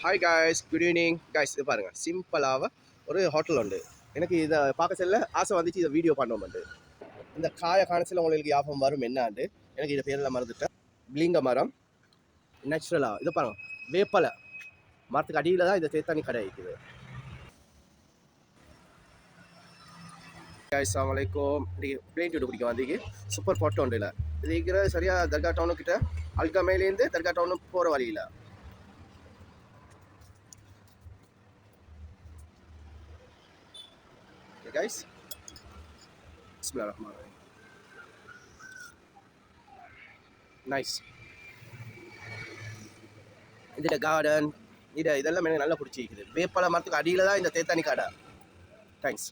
Hi guys, good evening guys. இது பாருங்கள், சிம்பிளாக ஒரு ஹோட்டல் உண்டு. எனக்கு இதை பார்க்க செல்ல ஆசை வந்துச்சு, இதை வீடியோ பண்ணோம்ட்டு. இந்த காய காணச்சில் உங்களுக்கு ஞாபகம் வரும் என்னாண்டு, எனக்கு இதை பேரெல்லாம் மறந்துட்டேன். பிளிங்க மரம் நேச்சுரலாக இது பாருங்கள், வேப்பலை மரத்துக்கு அடியில் தான் இந்த தேத்தானி கடை இருக்குது. காய்ஸ் அஸ்ஸலாமு அலைக்கும். பிளேன் டூ பிடிக்க வந்தீங்க சூப்பர் ஃபோட்டோ உண்டு. இல்லை இது இருக்கிற சரியாக தர்கா டவுனுக்கிட்ட, அல்கா மேலேருந்து தர்கா டவுனுக்கு போகிற வழியில். Guys, Bismillahirrahmanirrahim. Nice. இந்த கார்டன் இதெல்லாம் எனக்கு நல்லா பிடிச்சிருக்குது. வேப்பலை மரத்துக்கு அடியில் தான் இந்த தேத்தானி கடை. தேங்க்ஸ்.